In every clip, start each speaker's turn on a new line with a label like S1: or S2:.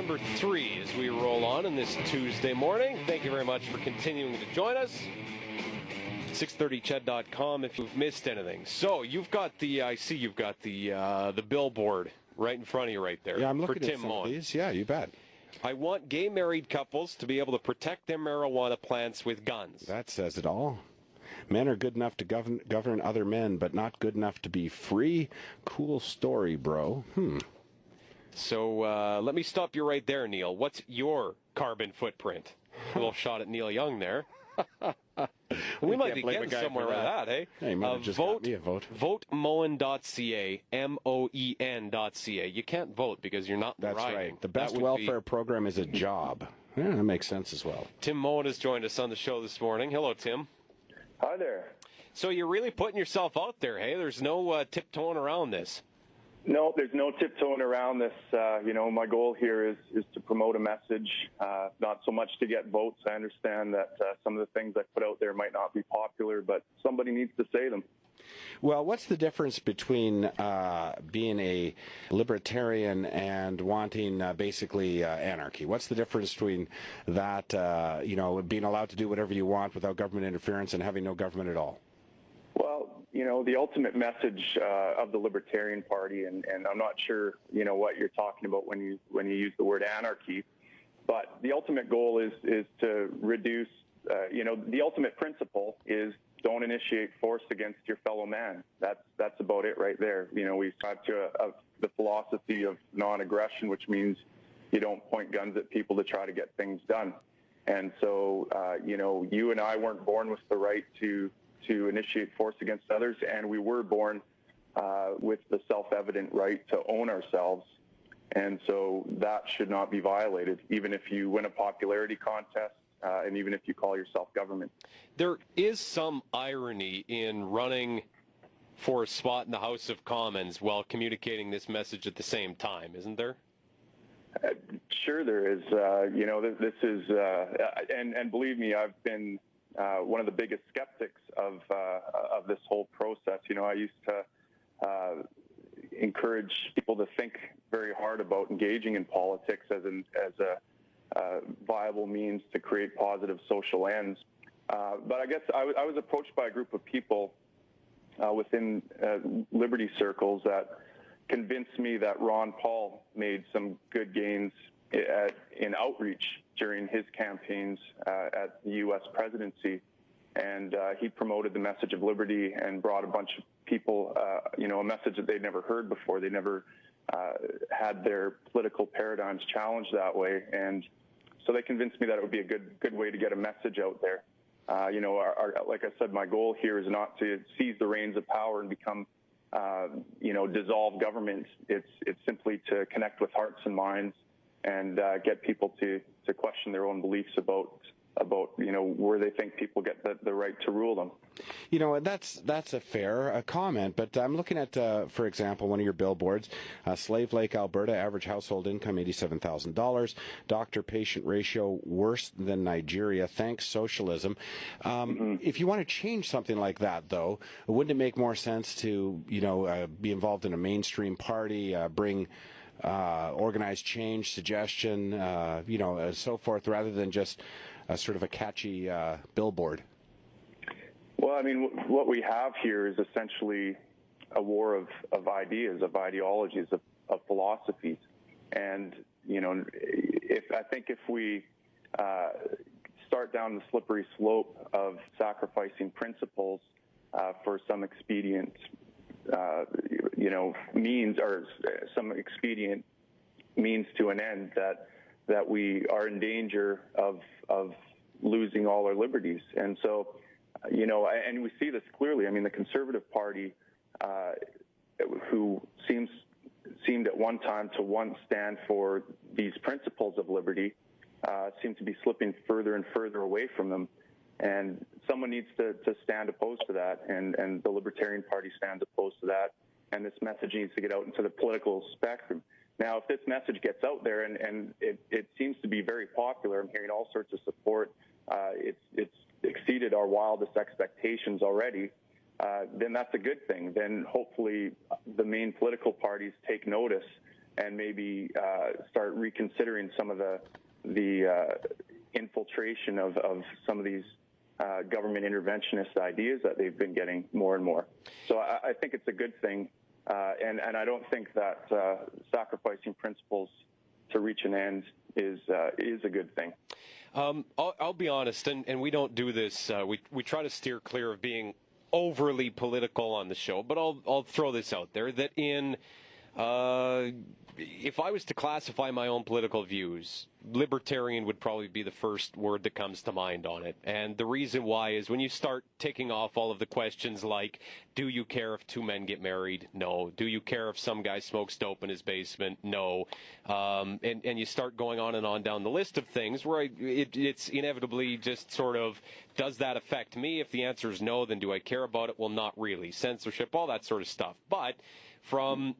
S1: number 3 as we roll on this Tuesday morning. Thank you very much for continuing to join us. 630ched.com if you've missed anything. So you've got I see you've got the billboard right in front of you right there.
S2: Yeah, I'm looking
S1: for
S2: at
S1: Tim
S2: some
S1: Moen.
S2: of these. Yeah, you bet.
S1: I want gay married couples to be able to protect their marijuana plants with guns.
S2: That says it all. Men are good enough to govern other men, but not good enough to be free. Cool story, bro.
S1: So let me stop you right there, Neil. What's your carbon footprint? A little shot at Neil Young there. We might be getting somewhere with that, eh?
S2: Hey, you might have just got me a vote.
S1: VoteMoen.ca, MOEN.ca. You can't vote because you're not
S2: That's
S1: riding.
S2: right. The best welfare program is a job. Yeah, that makes sense as well.
S1: Tim Moen has joined us on the show this morning. Hello, Tim.
S3: Hi there.
S1: So you're really putting yourself out there, hey? There's no tiptoeing around this.
S3: No, there's no tiptoeing around this. My goal here is to promote a message, not so much to get votes. I understand that some of the things I put out there might not be popular, but somebody needs to say them.
S2: Well, what's the difference between being a libertarian and wanting basically anarchy? What's the difference between that, being allowed to do whatever you want without government interference and having no government at all?
S3: Well, the ultimate message of the Libertarian Party, and I'm not sure, what you're talking about when you use the word anarchy, but the ultimate goal is to reduce, the ultimate principle is don't initiate force against your fellow man. That's about it right there. We subscribe to the philosophy of non-aggression, which means you don't point guns at people to try to get things done. And so, you and I weren't born with the right to initiate force against others, and we were born with the self-evident right to own ourselves. And so that should not be violated, even if you win a popularity contest, and even if you call yourself government. There
S1: is some irony in running for a spot in the House of Commons while communicating this message at the same time, isn't there?
S3: Sure there is. This is, and believe me, I've been one of the biggest skeptics of this whole process. I used to encourage people to think very hard about engaging in politics as a viable means to create positive social ends. But I guess I was approached by a group of people within Liberty circles that convinced me that Ron Paul made some good gains in outreach during his campaigns at the U.S. presidency. And he promoted the message of liberty and brought a bunch of people, a message that they'd never heard before. They never had their political paradigms challenged that way. And so they convinced me that it would be a good way to get a message out there. Like I said, my goal here is not to seize the reins of power and become, dissolve government. It's simply to connect with hearts and minds and get people to question their own beliefs about where they think people get the right to rule them.
S2: That's a fair comment, but I'm looking at, for example, one of your billboards, Slave Lake, Alberta, average household income $87,000, doctor-patient ratio worse than Nigeria, thanks socialism. If you want to change something like that, though, wouldn't it make more sense to, be involved in a mainstream party, bring organized change, suggestion, so forth, rather than just sort of a catchy billboard?
S3: Well, what we have here is essentially a war of ideas, of ideologies, of philosophies. And, if we start down the slippery slope of sacrificing principles for some expedient, means, or some expedient means to an end, that we are in danger of losing all our liberties. And so, and we see this clearly. The Conservative Party, who seemed at one time to stand for these principles of liberty, seem to be slipping further and further away from them. And someone needs to stand opposed to that, and the Libertarian Party stands opposed to that, and this message needs to get out into the political spectrum. Now, if this message gets out there, and it seems to be very popular, I'm hearing all sorts of support, it's exceeded our wildest expectations already, then that's a good thing. Then hopefully the main political parties take notice and maybe start reconsidering some of the infiltration of some of these government interventionist ideas that they've been getting more and more. So I think it's a good thing, and I don't think that sacrificing principles to reach an end is a good thing.
S1: I'll be honest, and we don't do this. We try to steer clear of being overly political on the show, but I'll throw this out there that if I was to classify my own political views, libertarian would probably be the first word that comes to mind on it. And the reason why is when you start ticking off all of the questions like, do you care if two men get married? No. Do you care if some guy smokes dope in his basement? No. And you start going on and on down the list of things where it's inevitably just sort of, does that affect me? If the answer is no, then do I care about it? Well, not really. Censorship, all that sort of stuff. But from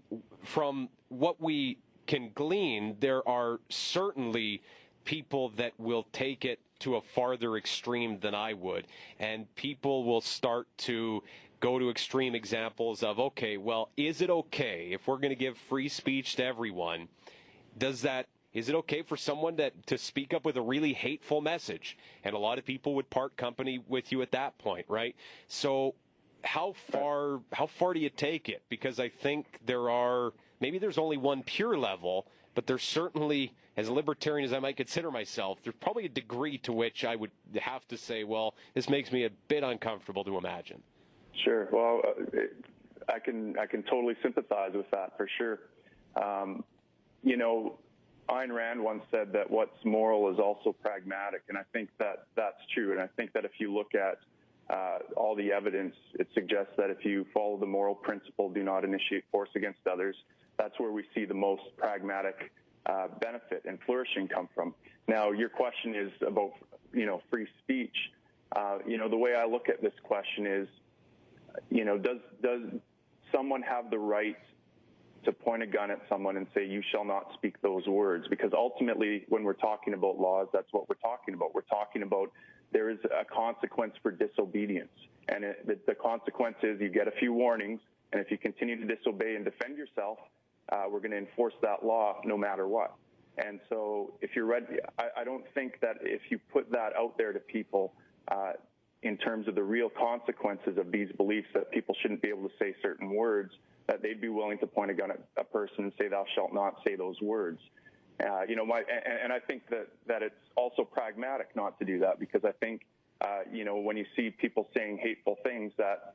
S1: what we can glean, there are certainly people that will take it to a farther extreme than I would, and people will start to go to extreme examples of, okay, well, is it okay if we're going to give free speech to everyone? Is it okay for someone to speak up with a really hateful message? And a lot of people would part company with you at that point, right? So how far do you take it? Because I think maybe there's only one pure level, but there's certainly, as a libertarian as I might consider myself, there's probably a degree to which I would have to say, well, this makes me a bit uncomfortable to imagine.
S3: Sure. Well, I can totally sympathize with that for sure. Ayn Rand once said that what's moral is also pragmatic, and I think that that's true. And I think that if you look at all the evidence, it suggests that if you follow the moral principle, do not initiate force against others, that's where we see the most pragmatic benefit and flourishing come from. Now, your question is about, free speech. The way I look at this question is, does someone have the right to point a gun at someone and say, you shall not speak those words? Because ultimately, when we're talking about laws, that's what we're talking about. We're talking about there is a consequence for disobedience. And the consequence is you get a few warnings, and if you continue to disobey and defend yourself, we're going to enforce that law no matter what. And so if you're ready, I don't think that if you put that out there to people in terms of the real consequences of these beliefs, that people shouldn't be able to say certain words, that they'd be willing to point a gun at a person and say, thou shalt not say those words. And I think that it's also pragmatic not to do that, because I think, when you see people saying hateful things, that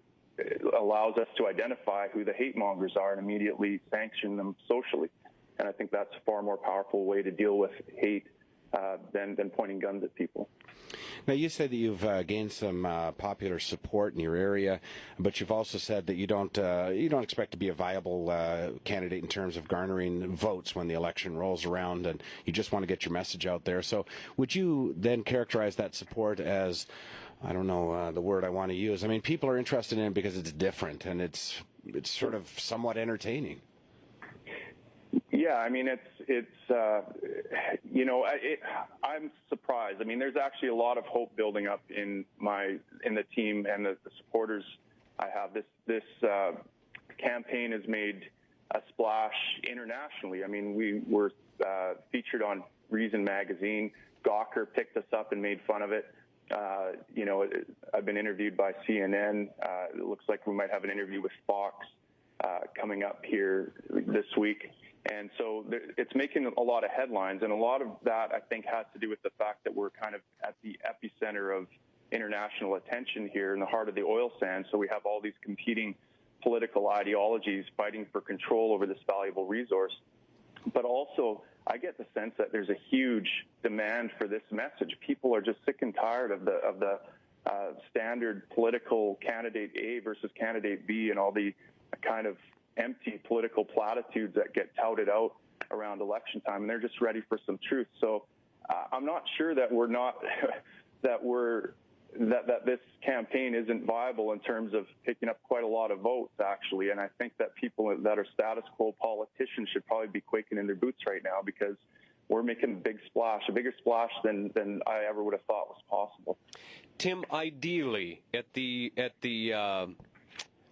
S3: allows us to identify who the hate mongers are and immediately sanction them socially. And I think that's a far more powerful way to deal with hate than pointing guns at people.
S2: Now, you said that you've gained some popular support in your area, but you've also said that you don't expect to be a viable candidate in terms of garnering votes when the election rolls around, and you just want to get your message out there. So would you then characterize that support as, I don't know the word I want to use, I mean, people are interested in it because it's different and it's sort of somewhat entertaining?
S3: Yeah, I mean, I'm surprised. I mean, there's actually a lot of hope building up in the team and the supporters I have. This campaign has made a splash internationally. I mean, we were featured on Reason magazine. Gawker picked us up and made fun of it. I've been interviewed by CNN. It looks like we might have an interview with Fox coming up here this week. And so it's making a lot of headlines, and a lot of that, I think, has to do with the fact that we're kind of at the epicenter of international attention here in the heart of the oil sands. So we have all these competing political ideologies fighting for control over this valuable resource. But also, I get the sense that there's a huge demand for this message. People are just sick and tired of the standard political candidate A versus candidate B and all the kind of empty political platitudes that get touted out around election time, and they're just ready for some truth. So I'm not sure that that this campaign isn't viable in terms of picking up quite a lot of votes, actually. And I think that people that are status quo politicians should probably be quaking in their boots right now, because we're making a big splash, a bigger splash than I ever would have thought was possible.
S1: Tim, ideally, at the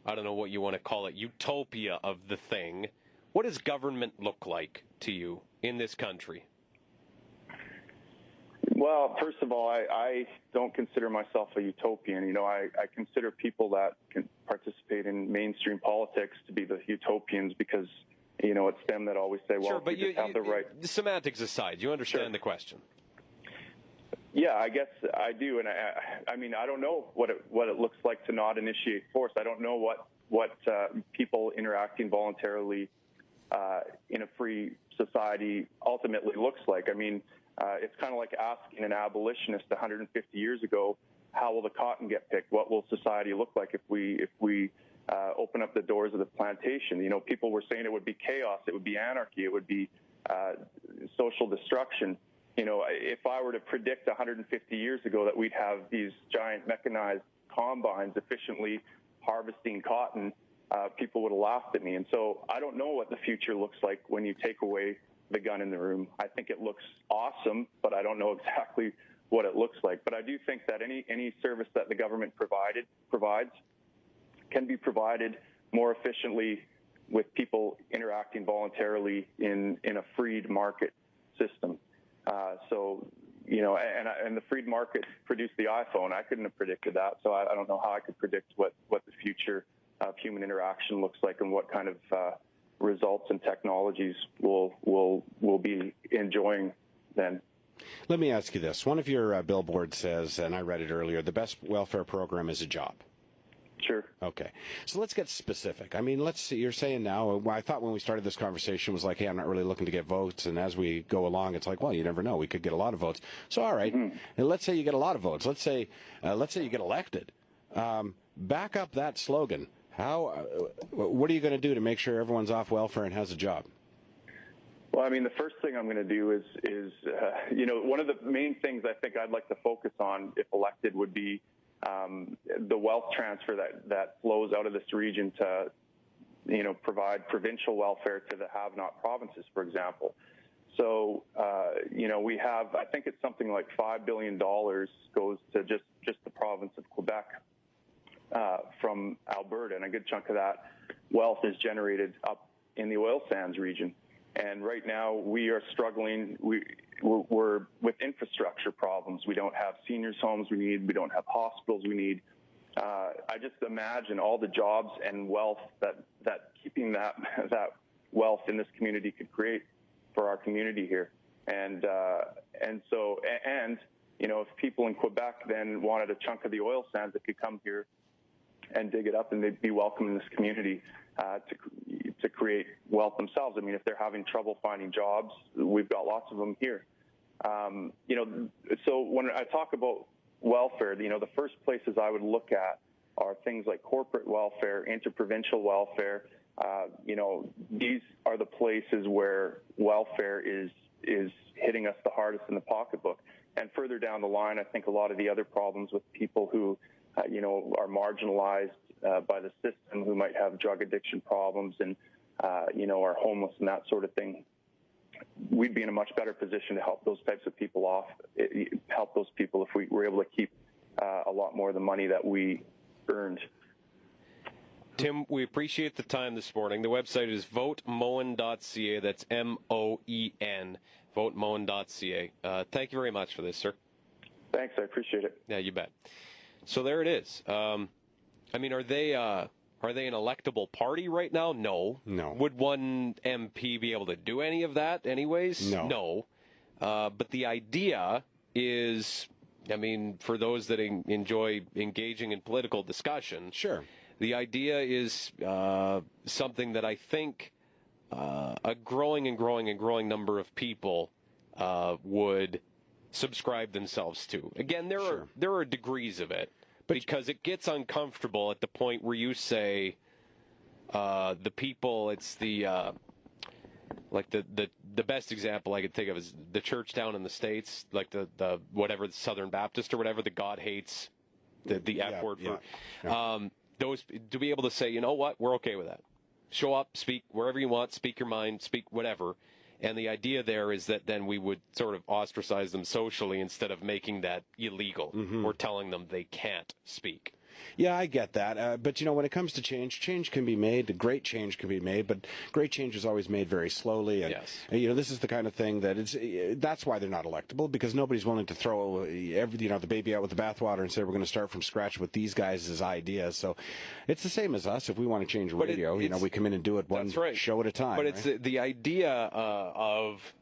S1: I don't know what you want to call it, utopia of the thing, What does government look like to you in this country?
S3: Well, first of all, I don't consider myself a utopian. You know, I consider people that can participate in mainstream politics to be the utopians because, you know, it's them that always say, well,
S1: sure, but
S3: you just have the right.
S1: Semantics aside, you understand
S3: Sure.
S1: the question.
S3: Yeah, I guess I do, and I mean, I don't know what it looks like to not initiate force. I don't know what people interacting voluntarily in a free society ultimately looks like. I mean, it's kind of like asking an abolitionist 150 years ago, how will the cotton get picked? What will society look like if we open up the doors of the plantation? You know, people were saying it would be chaos, it would be anarchy, it would be social destruction. You know, if I were to predict 150 years ago that we'd have these giant mechanized combines efficiently harvesting cotton, people would have laughed at me. And so I don't know what the future looks like when you take away the gun in the room. I think it looks awesome, but I don't know exactly what it looks like. But I do think that any service that the government provides can be provided more efficiently with people interacting voluntarily in a freed market system. So, you know, and the freed market produced the iPhone. I couldn't have predicted that, so I don't know how I could predict what the future of human interaction looks like and what kind of results and technologies we'll be enjoying then.
S2: Let me ask you this. One of your billboards says, and I read it earlier, the best welfare program is a job.
S3: Sure.
S2: Okay. So let's get specific. I mean, let's see. You're saying now, I thought when we started this conversation was like, hey, I'm not really looking to get votes. And as we go along, it's like, well, you never know. We could get a lot of votes. So, all right. And let's say you get a lot of votes. Let's say you get elected. Back up that slogan. What are you going to do to make sure everyone's off welfare and has a job?
S3: Well, I mean, the first thing I'm going to do is you know, one of the main things I think I'd like to focus on if elected would be the wealth transfer that flows out of this region to, you know, provide provincial welfare to the have-not provinces, for example. So, you know, we have, I think it's something like $5 billion goes to just the province of Quebec from Alberta, and a good chunk of that wealth is generated up in the oil sands region. And right now we are struggling. We're with infrastructure problems. We don't have seniors' homes we need. We don't have hospitals we need. I just imagine all the jobs and wealth that keeping that wealth in this community could create for our community here. And you know, if people in Quebec then wanted a chunk of the oil sands, that could come here and dig it up, and they'd be welcome in this community to create wealth themselves. I mean, if they're having trouble finding jobs, we've got lots of them here. You know, so when I talk about welfare, you know, the first places I would look at are things like corporate welfare, interprovincial welfare. You know, these are the places where welfare is hitting us the hardest in the pocketbook. And further down the line, I think a lot of the other problems with people who you know, are marginalized by the system, who might have drug addiction problems and, you know, are homeless and that sort of thing. We'd be in a much better position to help those types of people help those people if we were able to keep a lot more of the money that we earned.
S1: Tim, we appreciate the time this morning. The website is votemoen.ca. That's MOEN, votemoen.ca. Thank you very much for this, sir.
S3: Thanks, I appreciate it.
S1: Yeah, you bet. So there it is. I mean, are they an electable party right now? No.
S2: No.
S1: Would one MP be able to do any of that anyways?
S2: No.
S1: No. But the idea is, I mean, for those that enjoy engaging in political discussion,
S2: Sure.
S1: The idea is something that I think a growing number of people would subscribe themselves to. Again, there are degrees of it, because it gets uncomfortable at the point where you say the people. It's the like the best example I could think of is the church down in the States, like the whatever, the Southern Baptist or whatever, the God hates the F word for.
S2: Yeah.
S1: Those, to be able to say, you know what, we're okay with that. Show up, speak wherever you want, speak your mind, speak whatever. And the idea there is that then we would sort of ostracize them socially instead of making that illegal or telling them they can't speak.
S2: Yeah, I get that. But, when it comes to change can be made. Great change can be made, but great change is always made very slowly. And,
S1: Yes.
S2: This is the kind of thing that's why they're not electable, because nobody's willing to throw the baby out with the bathwater and say we're going to start from scratch with these guys' ideas. So it's the same as us. If we want to change radio, we come in and do it one show at a time.
S1: But it's the idea of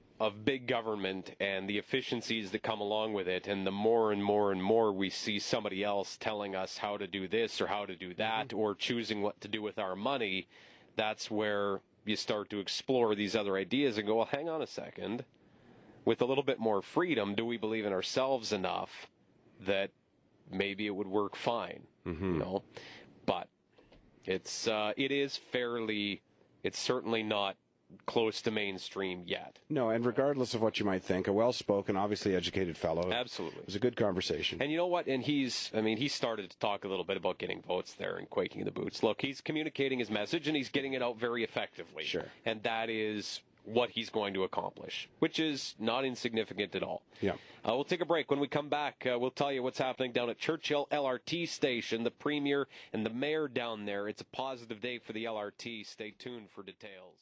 S1: big government and the efficiencies that come along with it, and the more and more and more we see somebody else telling us how to do this or how to do that, or choosing what to do with our money, that's where you start to explore these other ideas and go, well, hang on a second. With a little bit more freedom, do we believe in ourselves enough that maybe it would work fine? But it's certainly not close to mainstream yet.
S2: No, and regardless of what you might think, a well-spoken, obviously educated fellow.
S1: Absolutely.
S2: It was a good conversation.
S1: And you know what? And he started to talk a little bit about getting votes there and quaking in the boots. Look, he's communicating his message, and he's getting it out very effectively.
S2: Sure.
S1: And that is what he's going to accomplish, which is not insignificant at all.
S2: Yeah.
S1: We'll take a break. When we come back, we'll tell you what's happening down at Churchill LRT station. The Premier and the Mayor down there. It's a positive day for the LRT. Stay tuned for details.